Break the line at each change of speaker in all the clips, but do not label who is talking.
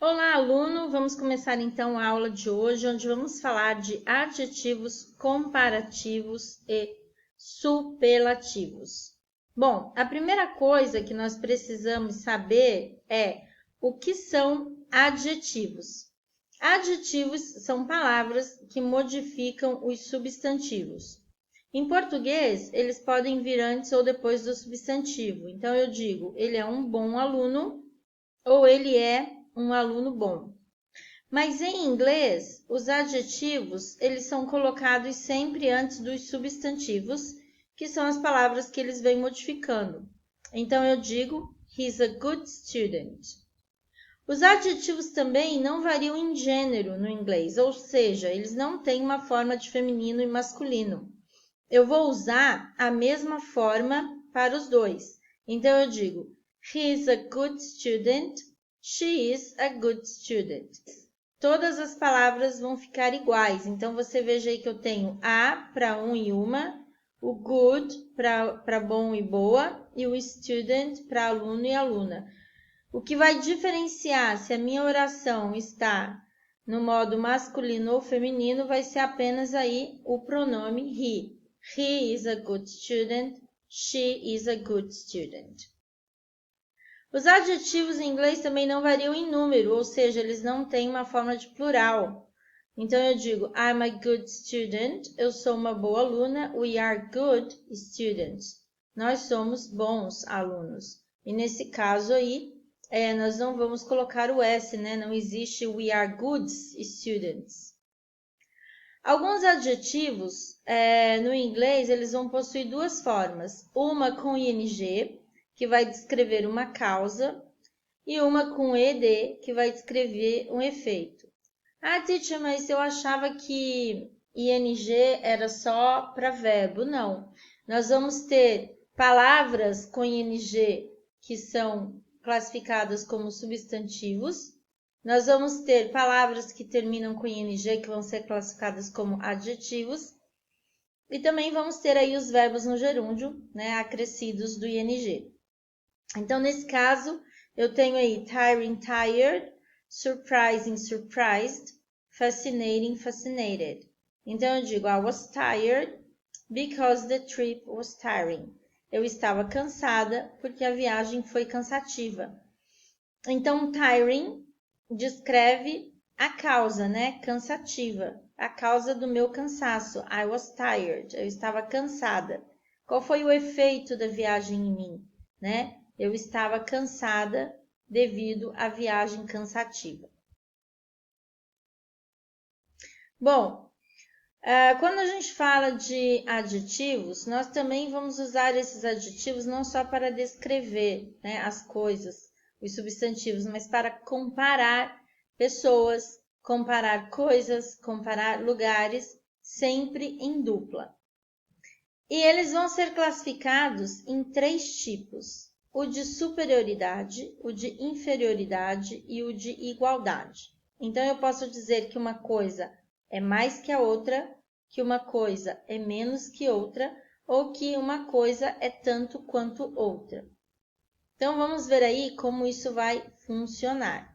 Olá, aluno! Vamos começar então a aula de hoje, onde vamos falar de adjetivos comparativos e superlativos. Bom, a primeira coisa que nós precisamos saber é o que são adjetivos. Adjetivos são palavras que modificam os substantivos. Em português, eles podem vir antes ou depois do substantivo. Então, eu digo, ele é um bom aluno ou ele é um aluno bom. Mas em inglês, os adjetivos, eles são colocados sempre antes dos substantivos, que são as palavras que eles vêm modificando. Então, eu digo, he's a good student. Os adjetivos também não variam em gênero no inglês, ou seja, eles não têm uma forma de feminino e masculino. Eu vou usar a mesma forma para os dois. Então, eu digo, he is a good student, she is a good student. Todas as palavras vão ficar iguais. Então, você veja aí que eu tenho a para um e uma, o good para bom e boa e o student para aluno e aluna. O que vai diferenciar se a minha oração está no modo masculino ou feminino vai ser apenas aí o pronome he. He is a good student, she is a good student. Os adjetivos em inglês também não variam em número, ou seja, eles não têm uma forma de plural. Então, eu digo, I'm a good student, eu sou uma boa aluna, we are good students. Nós somos bons alunos. E nesse caso aí, nós não vamos colocar o S, né? Não existe we are good students. Alguns adjetivos, no inglês, eles vão possuir duas formas. Uma com ing, que vai descrever uma causa, e uma com ed, que vai descrever um efeito. Ah, teacher, mas eu achava que ing era só para verbo. Não. Nós vamos ter palavras com ing que são classificadas como substantivos. Nós vamos ter palavras que terminam com ing que vão ser classificadas como adjetivos. E também vamos ter aí os verbos no gerúndio, né, acrescidos do ing. Então, nesse caso, eu tenho aí tiring, tired, surprising, surprised, fascinating, fascinated. Então, eu digo, I was tired because the trip was tiring. Eu estava cansada porque a viagem foi cansativa. Então, tiring descreve a causa, né? Cansativa. A causa do meu cansaço. I was tired. Eu estava cansada. Qual foi o efeito da viagem em mim, né? Eu estava cansada devido à viagem cansativa. Bom, quando a gente fala de adjetivos, nós também vamos usar esses adjetivos não só para descrever, né, as coisas, os substantivos, mas para comparar pessoas, comparar coisas, comparar lugares, sempre em dupla. E eles vão ser classificados em 3 tipos: o de superioridade, o de inferioridade e o de igualdade. Então, eu posso dizer que uma coisa é mais que a outra, que uma coisa é menos que outra, ou que uma coisa é tanto quanto outra. Então, vamos ver aí como isso vai funcionar.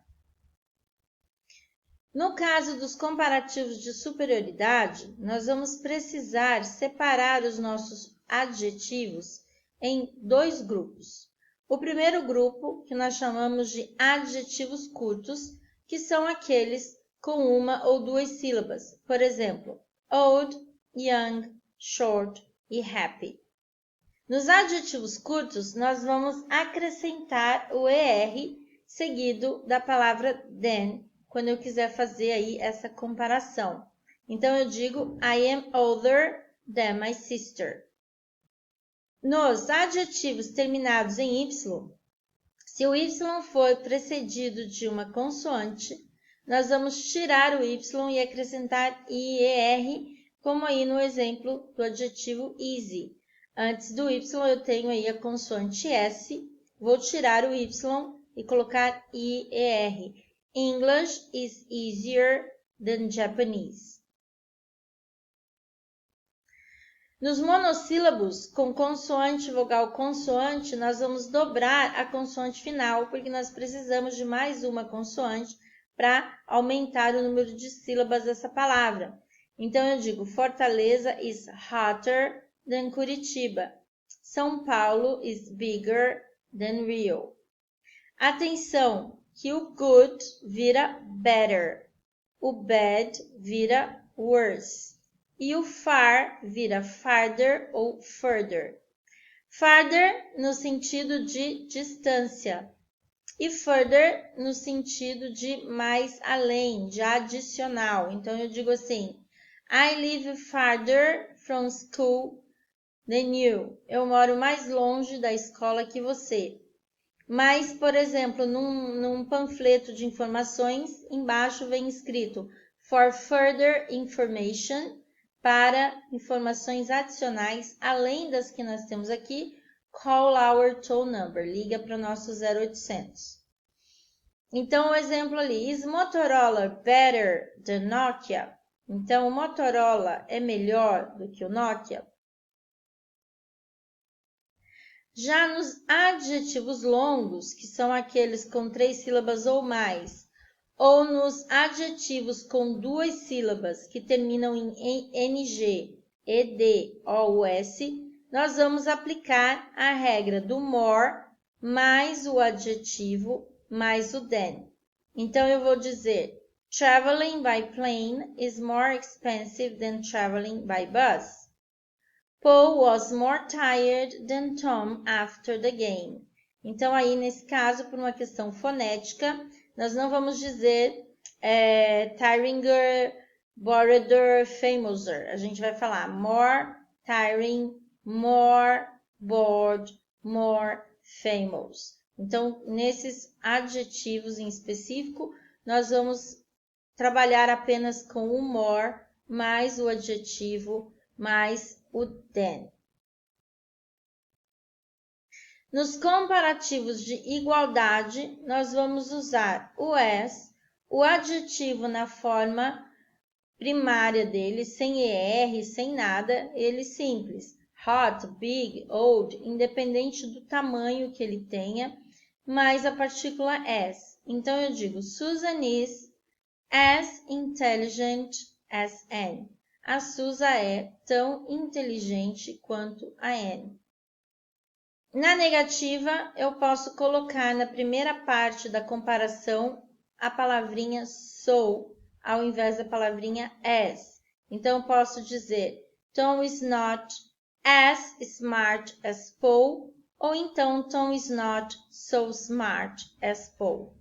No caso dos comparativos de superioridade, nós vamos precisar separar os nossos adjetivos em 2 grupos. O primeiro grupo, que nós chamamos de adjetivos curtos, que são aqueles com uma ou 2 sílabas. Por exemplo, old, young, short e happy. Nos adjetivos curtos, nós vamos acrescentar o ER seguido da palavra than, quando eu quiser fazer aí essa comparação. Então, eu digo, I am older than my sister. Nos adjetivos terminados em Y, se o Y for precedido de uma consoante, nós vamos tirar o Y e acrescentar IER, como aí no exemplo do adjetivo easy. Antes do Y eu tenho aí a consoante S, vou tirar o Y e colocar IER. English is easier than Japanese. Nos monossílabos, com consoante, vogal, consoante, nós vamos dobrar a consoante final, porque nós precisamos de mais uma consoante para aumentar o número de sílabas dessa palavra. Então, eu digo, Fortaleza is hotter than Curitiba. São Paulo is bigger than Rio. Atenção, que o good vira better, o bad vira worse e o far vira farther ou further. Farther no sentido de distância e further no sentido de mais além, de adicional. Então, eu digo assim, I live farther from school than you. Eu moro mais longe da escola que você. Mas, por exemplo, num panfleto de informações, embaixo vem escrito For further information, para informações adicionais, além das que nós temos aqui, call our toll number, liga para o nosso 0800. Então, o exemplo ali, is Motorola better than Nokia? Então, o Motorola é melhor do que o Nokia? Já nos adjetivos longos, que são aqueles com 3 sílabas ou mais, ou nos adjetivos com 2 sílabas que terminam em NG, ED, OUS, nós vamos aplicar a regra do more mais o adjetivo mais o than. Então, eu vou dizer, traveling by plane is more expensive than traveling by bus. Paul was more tired than Tom after the game. Então, aí, nesse caso, por uma questão fonética, nós não vamos dizer tiringer, boreder, famouser. A gente vai falar more tiring, more bored, more famous. Então, nesses adjetivos em específico, nós vamos trabalhar apenas com o more, mais o adjetivo, mais o than. Nos comparativos de igualdade, nós vamos usar o as, o adjetivo na forma primária dele, sem ER, sem nada, ele simples. Hot, big, old, independente do tamanho que ele tenha, mais a partícula as. Então, eu digo, Susan is as intelligent as Anne. A Susan é tão inteligente quanto a Anne. Na negativa, eu posso colocar na primeira parte da comparação a palavrinha so, ao invés da palavrinha as. Então, eu posso dizer, Tom is not as smart as Paul, ou então, Tom is not so smart as Paul.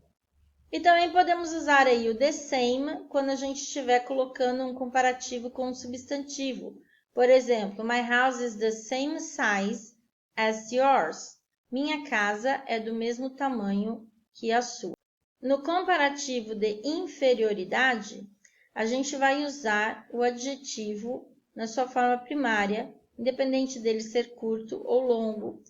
E também podemos usar aí o the same quando a gente estiver colocando um comparativo com um substantivo. Por exemplo, my house is the same size as yours. Minha casa é do mesmo tamanho que a sua. No comparativo de inferioridade, a gente vai usar o adjetivo na sua forma primária, independente dele ser curto ou longo.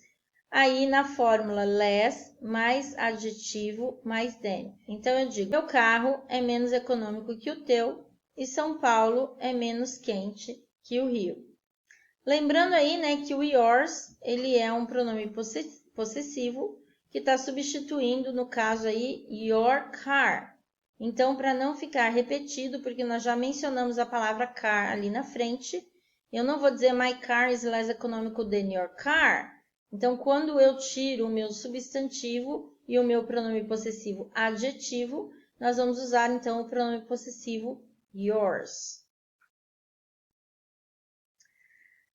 Aí, na fórmula less, mais adjetivo, mais than. Então, eu digo, meu carro é menos econômico que o teu e São Paulo é menos quente que o Rio. Lembrando aí, né, que o yours, ele é um pronome possessivo que está substituindo, no caso aí, your car. Então, para não ficar repetido, porque nós já mencionamos a palavra car ali na frente, eu não vou dizer my car is less economical than your car. Então, quando eu tiro o meu substantivo e o meu pronome possessivo adjetivo, nós vamos usar, então, o pronome possessivo yours.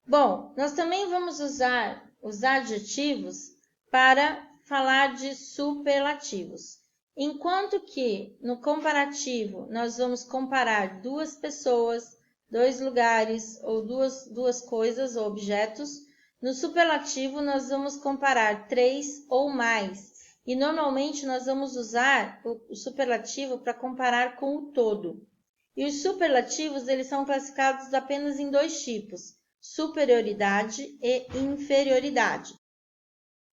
Bom, nós também vamos usar os adjetivos para falar de superlativos. Enquanto que, no comparativo, nós vamos comparar duas pessoas, dois lugares ou duas coisas ou objetos, no superlativo, nós vamos comparar 3 ou mais. E, normalmente, nós vamos usar o superlativo para comparar com o todo. E os superlativos, eles são classificados apenas em 2 tipos, superioridade e inferioridade.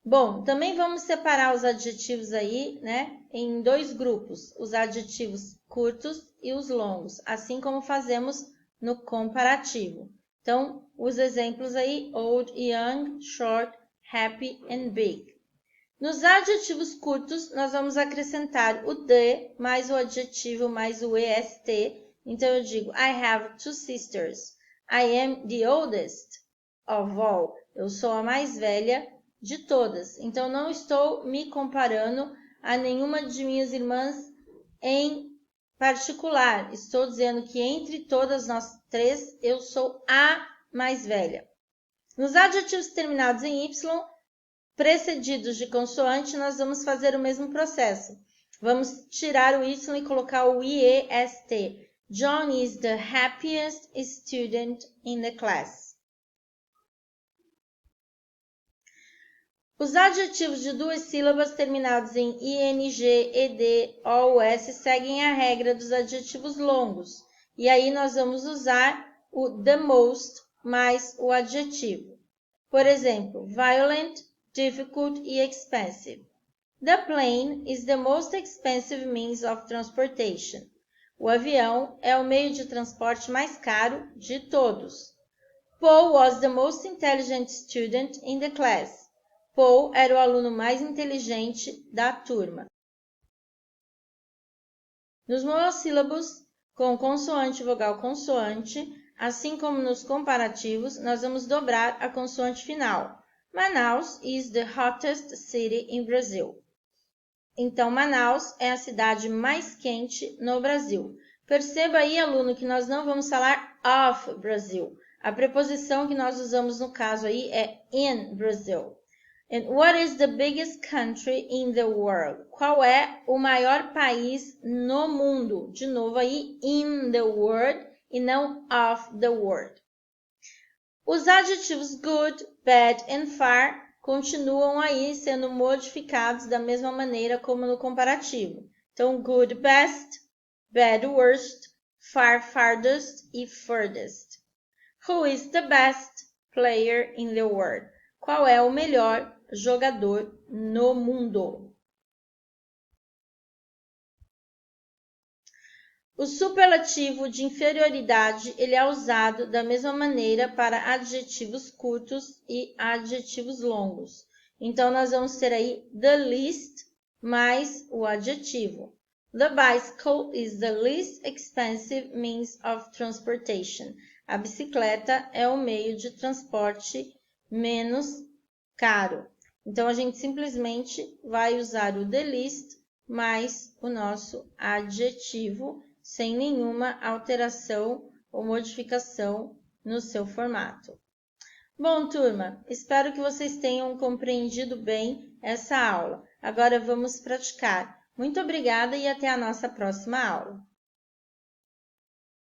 Bom, também vamos separar os adjetivos aí, né, em 2 grupos, os adjetivos curtos e os longos, assim como fazemos no comparativo. Então, os exemplos aí, old, young, short, happy and big. Nos adjetivos curtos, nós vamos acrescentar o the, mais o adjetivo, mais o est. Então, eu digo, I have 2 sisters. I am the oldest of all. Eu sou a mais velha de todas. Então, não estou me comparando a nenhuma de minhas irmãs em particular. Estou dizendo que entre todas nós 3, eu sou a mais velha. Nos adjetivos terminados em Y, precedidos de consoante, nós vamos fazer o mesmo processo. Vamos tirar o Y e colocar o IEST. John is the happiest student in the class. Os adjetivos de 2 sílabas terminados em ING, ED, OUS seguem a regra dos adjetivos longos. E aí nós vamos usar o the most mais o adjetivo. Por exemplo, violent, difficult e expensive. The plane is the most expensive means of transportation. O avião é o meio de transporte mais caro de todos. Paul was the most intelligent student in the class. Paul era o aluno mais inteligente da turma. Nos monossílabos, com consoante, vogal, consoante, assim como nos comparativos, nós vamos dobrar a consoante final. Manaus is the hottest city in Brazil. Então, Manaus é a cidade mais quente no Brasil. Perceba aí, aluno, que nós não vamos falar of Brazil. A preposição que nós usamos no caso aí é in Brazil. And what is the biggest country in the world? Qual é o maior país no mundo? De novo aí, in the world e não of the world. Os adjetivos good, bad and far continuam aí sendo modificados da mesma maneira como no comparativo. Então, good, best, bad, worst, far, farthest e furthest. Who is the best player in the world? Qual é o melhor jogador no mundo? O superlativo de inferioridade ele é usado da mesma maneira para adjetivos curtos e adjetivos longos. Então, nós vamos ter aí the least mais o adjetivo. The bicycle is the least expensive means of transportation. A bicicleta é o meio de transporte menos caro. Então, a gente simplesmente vai usar o the least mais o nosso adjetivo, sem nenhuma alteração ou modificação no seu formato. Bom, turma, espero que vocês tenham compreendido bem essa aula. Agora vamos praticar. Muito obrigada e até a nossa próxima aula.